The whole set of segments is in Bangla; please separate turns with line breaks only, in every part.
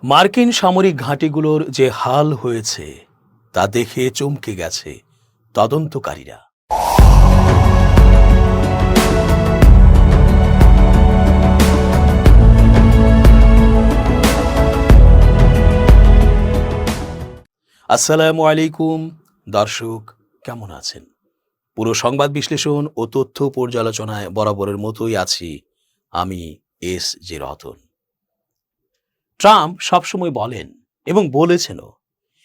মার্কিন সামরিক ঘাঁটিগুলোর যে হাল হয়েছে তা দেখে চমকে গেছে তদন্তকারীরা। আসসালামু আলাইকুম দর্শক, কেমন আছেন? পুরো সংবাদ বিশ্লেষণ ও তথ্য পর্যালোচনায় বরাবরের মতোই আছি আমি এস জে রতন। ট্রাম্প সবসময় বলেন এবং বলেছেনও,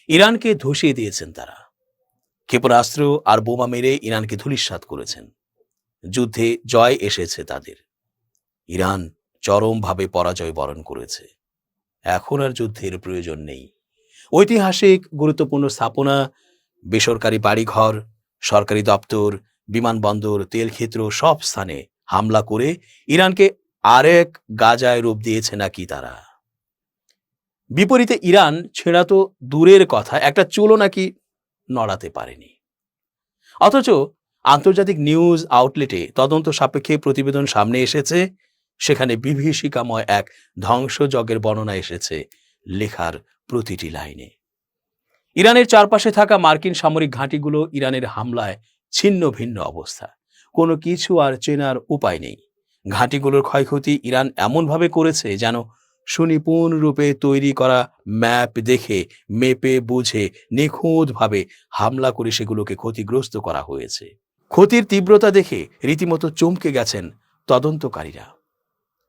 ইরানকে ধসিয়ে দিয়েছেন তারা। ক্ষেপণাস্ত্র আর বোমা মেরে ইরানকে ধূলিসাৎ করেছেন। যুদ্ধে জয় এসেছে তাদের। ইরান চরমভাবে পরাজয় বরণ করেছে। এখন আর যুদ্ধের প্রয়োজন নেই। ঐতিহাসিক গুরুত্বপূর্ণ স্থাপনা, বেসরকারি বাড়িঘর, সরকারি দপ্তর, বিমানবন্দর, তেলক্ষেত্র সব স্থানে হামলা করে ইরানকে আরেক গাজায় রূপ দিয়েছে নাকি তারা। বিপরীতে ইরান ছেড়া তো দূরের কথা, একটা চুলও নাকি নড়াতে পারেনি। অথচ আন্তর্জাতিক নিউজ আউটলেটে তদন্ত সাপেক্ষে প্রতিবেদন সামনে এসেছে, সেখানে বিভীষিকাময় এক ধ্বংসযজ্ঞের বর্ণনা এসেছে লেখার প্রতিটি লাইনে। ইরানের চারপাশে থাকা মার্কিন সামরিক ঘাঁটিগুলো ইরানের হামলায় ছিন্ন ভিন্ন অবস্থা। কোনো কিছু আর চেনার উপায় নেই। ঘাঁটিগুলোর ক্ষয়ক্ষতি ইরান এমনভাবে করেছে যেন সুনিপুণরূপে তৈরি করা ম্যাপ দেখে মেপে বুঝে নিখুঁতভাবে হামলা করে সেগুলোকে ক্ষতিগ্রস্ত করা হয়েছে। ক্ষতির তীব্রতা দেখে রীতিমতো চমকে গেছেন তদন্তকারীরা।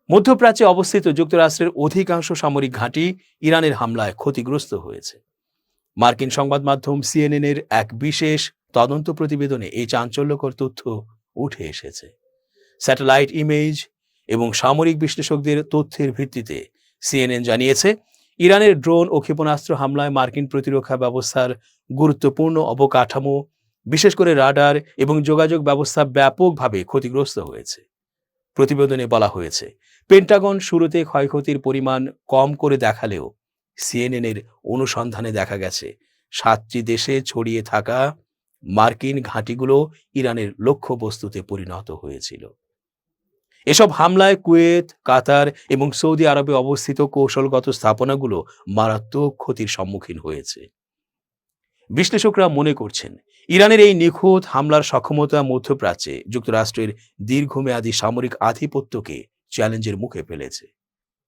মধ্যপ্রাচ্যে অবস্থিত যুক্তরাষ্ট্রের অধিকাংশ সামরিক ঘাঁটি ইরানের হামলায় ক্ষতিগ্রস্ত হয়েছে। মার্কিন সংবাদ মাধ্যম সিএনএনের এক বিশেষ তদন্ত প্রতিবেদনে এই চাঞ্চল্যকর তথ্য উঠে এসেছে। স্যাটেলাইট ইমেজ এবং সামরিক বিশ্লেষকদের তথ্যের ভিত্তিতে সিএনএন জানিয়েছে, ইরানের ড্রোন ও ক্ষেপণাস্ত্র হামলায় মার্কিন প্রতিরক্ষা ব্যবস্থার গুরুত্বপূর্ণ অবকাঠামো, বিশেষ করে রাডার এবং যোগাযোগ ব্যবস্থা ব্যাপকভাবে ক্ষতিগ্রস্ত হয়েছে। প্রতিবেদনে বলা হয়েছে, পেন্টাগন শুরুতে ক্ষয়ক্ষতির পরিমাণ কম করে দেখালেও সিএনএনের অনুসন্ধানে দেখা গেছে 7টি দেশে ছড়িয়ে থাকা মার্কিন ঘাঁটিগুলো ইরানের লক্ষ্যবস্তুতে পরিণত হয়েছিল। এসব হামলায় কুয়েত, কাতার এবং সৌদি আরবে অবস্থিত কৌশলগত স্থাপনাগুলো মারাত্মক ক্ষতির সম্মুখীন হয়েছে। বিশ্লেষকরা মনে করছেন, ইরানের এই নিখুঁত হামলার সক্ষমতা মধ্যপ্রাচ্যে যুক্তরাষ্ট্রের দীর্ঘমেয়াদী সামরিক আধিপত্যকে চ্যালেঞ্জের মুখে ফেলেছে।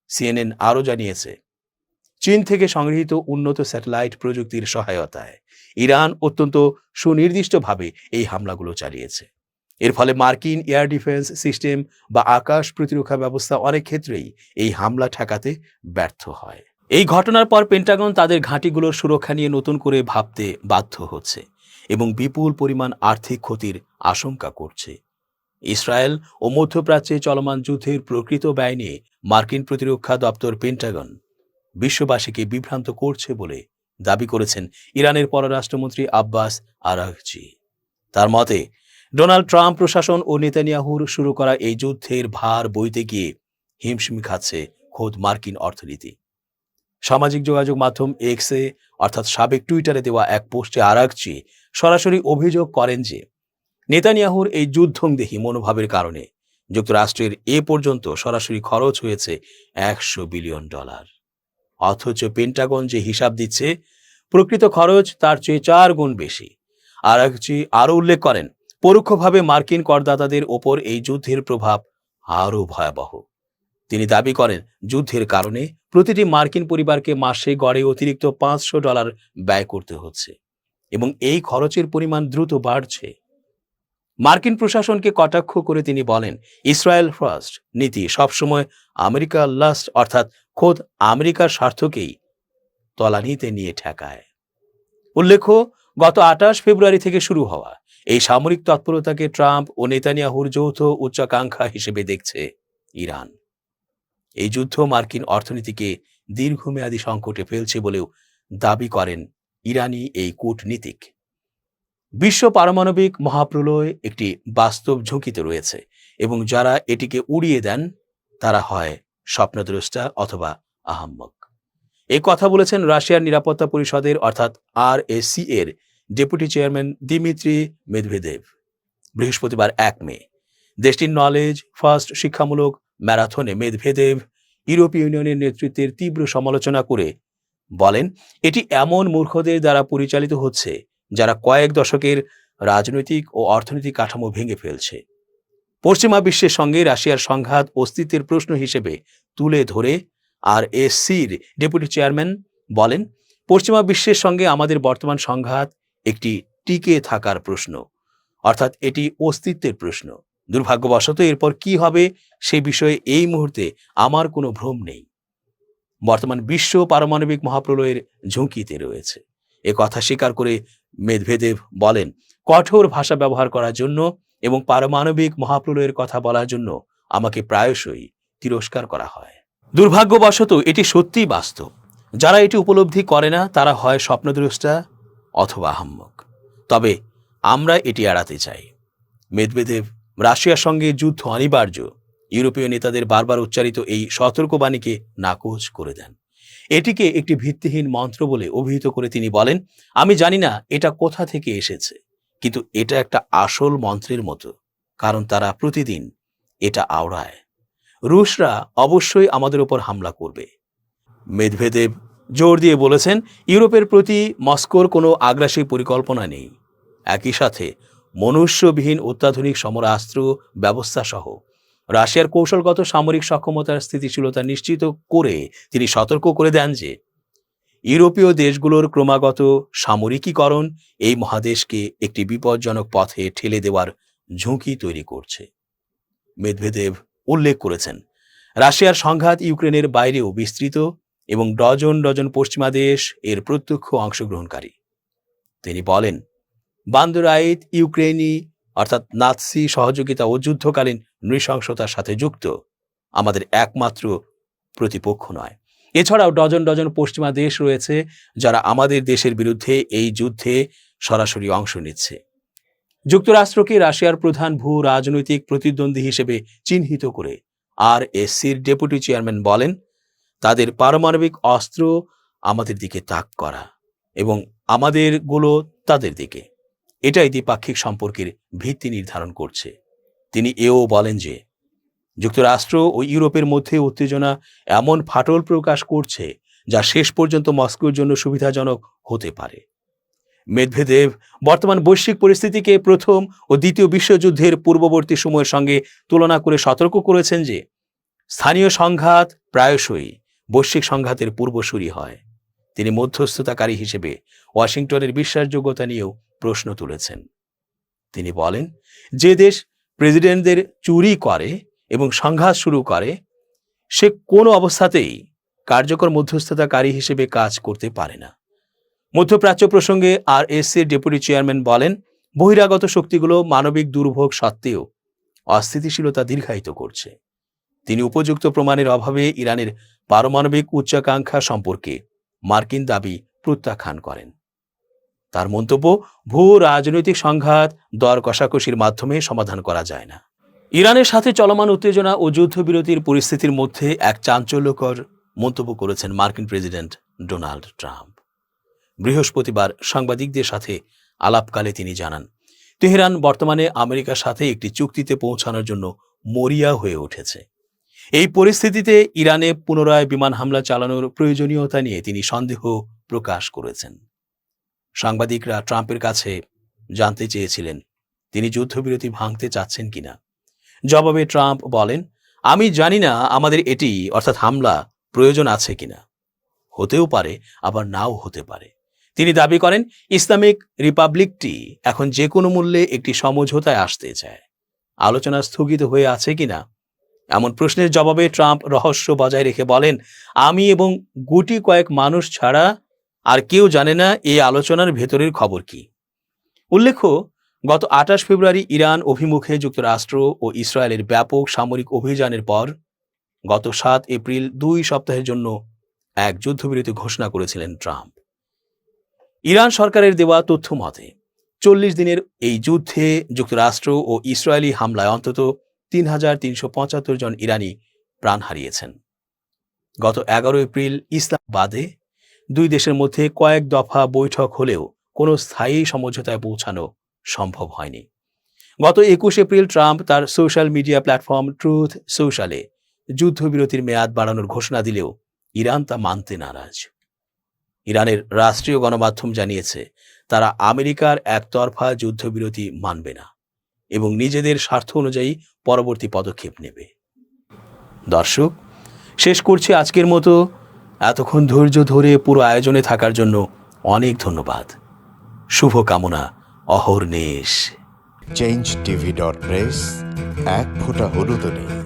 সিএনএন আরও জানিয়েছে, চীন থেকে সংগৃহীত উন্নত স্যাটেলাইট প্রযুক্তির সহায়তায় ইরান অত্যন্ত সুনির্দিষ্টভাবে এই হামলাগুলো চালিয়েছে। এর ফলে মার্কিন এয়ার ডিফেন্স সিস্টেম বা আকাশ প্রতিরক্ষা ব্যবস্থা অনেক ক্ষেত্রেই এই হামলা ঠেকাতে ব্যর্থ হয়। এই ঘটনার পর পেন্টাগন তাদের ঘাঁটিগুলোর সুরক্ষা নিয়ে নতুন করে ভাবতে বাধ্য হচ্ছে এবং বিপুল পরিমাণ আর্থিক ক্ষতির আশঙ্কা করছে। ইসরায়েল ও মধ্যপ্রাচ্যে চলমান যুদ্ধের প্রকৃত ব্যয় নিয়ে মার্কিন প্রতিরক্ষা দপ্তর পেন্টাগন বিশ্ববাসীকে বিভ্রান্ত করছে বলে দাবি করেছেন ইরানের পররাষ্ট্রমন্ত্রী আব্বাস আরাগচি। তার মতে, ডোনাল্ড ট্রাম্প প্রশাসন ও নেতানিয়াহুর শুরু করা এই যুদ্ধের ভার বইতে গিয়ে হিমশিম খাচ্ছে খোদ মার্কিন অর্থনীতি। সামাজিক যোগাযোগ মাধ্যম এক্সে অর্থাৎ সাবেক টুইটারে দেওয়া এক পোস্টে আরাগচি সরাসরি অভিযোগ করেন যে নেতানিয়াহুর এই যুদ্ধংদেহী মনোভাবের কারণে যুক্তরাষ্ট্রের এ পর্যন্ত সরাসরি খরচ হয়েছে $100 বিলিয়ন। অথচ পেন্টাগন যে হিসাব দিচ্ছে, প্রকৃত খরচ তার চেয়ে 4 গুণ বেশি। আরাগচি আরও উল্লেখ করেন, পরোক্ষভাবে মার্কিন করদাতাদের ওপর এই যুদ্ধের প্রভাব আরও ভয়াবহ। তিনি দাবি করেন, যুদ্ধের কারণে প্রতিটি মার্কিন পরিবারকে মাসে গড়ে অতিরিক্ত $500 ব্যয় করতে হচ্ছে এবং এই খরচের পরিমাণ দ্রুত বাড়ছে। মার্কিন প্রশাসনকে কটাক্ষ করে তিনি বলেন, ইসরায়েল ফার্স্ট নীতি সবসময় আমেরিকা লাস্ট অর্থাৎ খোদ আমেরিকার স্বার্থকেই তলানিতে নিয়ে ঠেকায়। উল্লেখ্য, গত 28 ফেব্রুয়ারি থেকে শুরু হওয়া এই সামরিক তৎপরতাকে ট্রাম্প ও নেতানিয়াহুর যৌথ উচ্চাকাঙ্ক্ষা হিসেবে দেখছে ইরান। এই যুদ্ধ মার্কিন অর্থনীতিকে দীর্ঘমেয়াদী সংকটে ফেলছে বলেও দাবি করেন ইরানি এই কূটনীতিক। বিশ্ব পারমাণবিক মহাপ্রলয় একটি বাস্তব ঝুঁকিতে রয়েছে এবং যারা এটিকে উড়িয়ে দেন তারা হয় স্বপ্নদ্রষ্টা অথবা আহাম্মক। এই কথা বলেছেন রাশিয়ার নিরাপত্তা পরিষদের অর্থাৎ RSC এর ডেপুটি চেয়ারম্যান দিমিত্রি মেদভেদেভ বৃহস্পতিবার 1 মে। দেশটির নলেজ ফার্স্ট শিক্ষামূলক ম্যারাথনে মেদভেদেভ ইউরোপীয় ইউনিয়নের নেতৃত্বের তীব্র সমালোচনা করে বলেন, এটি এমন মূর্খদের দ্বারা পরিচালিত হচ্ছে যারা কয়েক দশকের রাজনৈতিক ও অর্থনৈতিক কাঠামো ভেঙে ফেলছে। পশ্চিমা বিশ্বের সঙ্গে রাশিয়ার সংঘাত অস্তিত্বের প্রশ্ন হিসেবে তুলে ধরে আরএসসির ডেপুটি চেয়ারম্যান বলেন, পশ্চিমা বিশ্বের সঙ্গে আমাদের বর্তমান সংঘাত একটি টিকে থাকার প্রশ্ন, অর্থাৎ এটি অস্তিত্বের প্রশ্ন। দুর্ভাগ্যবশত এরপর কি হবে সে বিষয়ে এই মুহূর্তে আমার কোনো ভ্রম নেই। বর্তমান বিশ্ব পারমাণবিক মহাপ্রলয়ের ঝুঁকিতে রয়েছে। এ কথা স্বীকার করে মেদভেদেভ বলেন, কঠোর ভাষা ব্যবহার করার জন্য এবং পারমাণবিক মহাপ্রলয়ের কথা বলার জন্য আমাকে প্রায়শই তিরস্কার করা হয়। দুর্ভাগ্যবশত এটি সত্যিই বাস্তব। যারা এটি উপলব্ধি করে না তারা হয় স্বপ্নদ্রষ্টা অথবা আহাম্মক। তবে আমরা এটি এড়াতে চাই। মেদভেদেভ রাশিয়ার সঙ্গে যুদ্ধ অনিবার্য ইউরোপীয় নেতাদের বারবার উচ্চারিত এই সতর্কবাণীকে নাকচ করে দেন। এটিকে একটি ভিত্তিহীন মন্ত্র বলে অভিহিত করে তিনি বলেন, আমি জানি না এটা কোথা থেকে এসেছে, কিন্তু এটা একটা আসল মন্ত্রের মতো, কারণ তারা প্রতিদিন এটা আওড়ায়। রুশরা অবশ্যই আমাদের উপর হামলা করবে। মেদভেদেভ জোর দিয়ে বলেছেন, ইউরোপের প্রতি মস্কোর কোনো আগ্রাসী পরিকল্পনা নেই। একই সাথে মনুষ্যবিহীন অত্যাধুনিক সমরাস্ত্র ব্যবস্থা সহ রাশিয়ার কৌশলগত সামরিক সক্ষমতার স্থিতিশীলতা নিশ্চিত করে তিনি সতর্ক করে দেন যে ইউরোপীয় দেশগুলোর ক্রমাগত সামরিকীকরণ এই মহাদেশকে একটি বিপজ্জনক পথে ঠেলে দেওয়ার ঝুঁকি তৈরি করছে। মেদভেদেভ উল্লেখ করেছেন, রাশিয়ার সংঘাত ইউক্রেনের বাইরেও বিস্তৃত এবং ডজন ডজন পশ্চিমা দেশ এর প্রত্যক্ষ অংশগ্রহণকারী। তিনি বলেন, বান্দরাইত ইউক্রেনি অর্থাৎ নাৎসি সহযোগিতা ও যুদ্ধকালীন নৃশংসতার সাথে যুক্ত আমাদের একমাত্র প্রতিপক্ষ নয়। এছাড়াও ডজন ডজন পশ্চিমা দেশ রয়েছে যারা আমাদের দেশের বিরুদ্ধে এই যুদ্ধে সরাসরি অংশ নিচ্ছে। যুক্তরাষ্ট্রকে রাশিয়ার প্রধান ভূ রাজনৈতিক প্রতিদ্বন্দ্বী হিসেবে চিহ্নিত করে আরএসসির ডেপুটি চেয়ারম্যান বলেন, তাদের পারমাণবিক অস্ত্র আমাদের দিকে তাক করা এবং আমাদেরগুলো তাদের দিকে, এটাই দ্বিপাক্ষিক সম্পর্কের ভিত্তি নির্ধারণ করছে। তিনি এও বলেন যে যুক্তরাষ্ট্র ও ইউরোপের মধ্যে উত্তেজনা এমন ফাটল প্রকাশ করছে যা শেষ পর্যন্ত মস্কোর জন্য সুবিধাজনক হতে পারে। মেদভেদেভ বর্তমান বৈশ্বিক পরিস্থিতিকে প্রথম ও দ্বিতীয় বিশ্বযুদ্ধের পূর্ববর্তী সময়ের সঙ্গে তুলনা করে সতর্ক করেছেন যে স্থানীয় সংঘাত প্রায়শই বৈশ্বিক সংঘাতের পূর্বসূরি হয়। তিনি মধ্যস্থতাকারী হিসেবে ওয়াশিংটনের বিশ্বাসযোগ্যতা নিয়েও প্রশ্ন তুলেছেন। তিনি বলেন, যে দেশ প্রেসিডেন্টদের চুরি করে এবং সংঘাত শুরু করে সে কোনো অবস্থাতেই কার্যকর মধ্যস্থতাকারী হিসেবে কাজ করতে পারে না। মধ্যপ্রাচ্য প্রসঙ্গে আরএসসির ডেপুটি চেয়ারম্যান বলেন, বহিরাগত শক্তিগুলো মানবিক দুর্ভোগ সত্ত্বেও অস্থিতিশীলতা দীর্ঘায়িত করছে। তিনি উপযুক্ত প্রমাণের অভাবে ইরানের পারমাণবিক উচ্চাকাঙ্ক্ষা সম্পর্কে মার্কিন দাবি প্রত্যাখ্যান করেন। তার মন্তব্য, ভূ রাজনৈতিক সংঘাত দর কষাকষির মাধ্যমে সমাধান করা যায় না। ইরানের সাথে চলমান উত্তেজনা ও যুদ্ধবিরতির পরিস্থিতির মধ্যে এক চাঞ্চল্যকর মন্তব্য করেছেন মার্কিন প্রেসিডেন্ট ডোনাল্ড ট্রাম্প। বৃহস্পতিবার সাংবাদিকদের সাথে আলাপকালে তিনি জানান, তেহরান বর্তমানে আমেরিকার সাথে একটি চুক্তিতে পৌঁছানোর জন্য মরিয়া হয়ে উঠেছে। এই পরিস্থিতিতে ইরানে পুনরায় বিমান হামলা চালানোর প্রয়োজনীয়তা নিয়ে তিনি সন্দেহ প্রকাশ করেছেন। সাংবাদিকরা ট্রাম্পের কাছে জানতে চেয়েছিলেন তিনি যুদ্ধবিরতি ভাঙতে চাচ্ছেন কিনা। জবাবে ট্রাম্প বলেন, আমি জানি না আমাদের এটি অর্থাৎ হামলা প্রয়োজন আছে কিনা। হতেও পারে, আবার নাও হতে পারে। তিনি দাবি করেন, ইসলামিক রিপাবলিকটি এখন যে কোনো মূল্যে একটি সমঝোতায় আসতে চায়। আলোচনা স্থগিত হয়ে আছে কিনা এমন প্রশ্নের জবাবে ট্রাম্প রহস্য বজায় রেখে বলেন, আমি এবং গুটি কয়েক মানুষ ছাড়া আর কেউ জানে না এই আলোচনার ভেতরের খবর কি। উল্লেখ্য, গত 28 ফেব্রুয়ারি ইরান অভিমুখে যুক্তরাষ্ট্র ও ইসরায়েলের ব্যাপক সামরিক অভিযানের পর গত 7 এপ্রিল 2 সপ্তাহের জন্য এক যুদ্ধবিরতি ঘোষণা করেছিলেন ট্রাম্প। ইরান সরকারের দেওয়া তথ্য মতে 40 দিনের এই যুদ্ধে যুক্তরাষ্ট্র ও ইসরায়েলি হামলায় অন্তত 3375 জন ইরানি প্রাণ হারিয়েছেন। গত 11 এপ্রিল ইসলামাবাদে দুই দেশের মধ্যে কয়েক দফা বৈঠক হলেও কোনো স্থায়ী সমঝোতায় পৌঁছানো সম্ভব হয়নি। গত 21 এপ্রিল ট্রাম্প তার সোশ্যাল মিডিয়া প্ল্যাটফর্ম ট্রুথ সোশ্যালে যুদ্ধবিরতির মেয়াদ বাড়ানোর ঘোষণা দিলেও ইরান তা মানতে নারাজ। ইরানের রাষ্ট্রীয় গণমাধ্যম জানিয়েছে তারা আমেরিকার একতরফা যুদ্ধবিরতি মানবে না এবং নিজেদের স্বার্থ অনুযায়ী পরবর্তী পদক্ষেপ নেবে। দর্শক, শেষ করছি আজকের মতো। এতক্ষণ ধৈর্য ধরে পুরো আয়োজনে থাকার জন্য অনেক ধন্যবাদ। শুভকামনা অহর্নিশ।
changetv.press, এক ফোঁটা হলুদও নেই।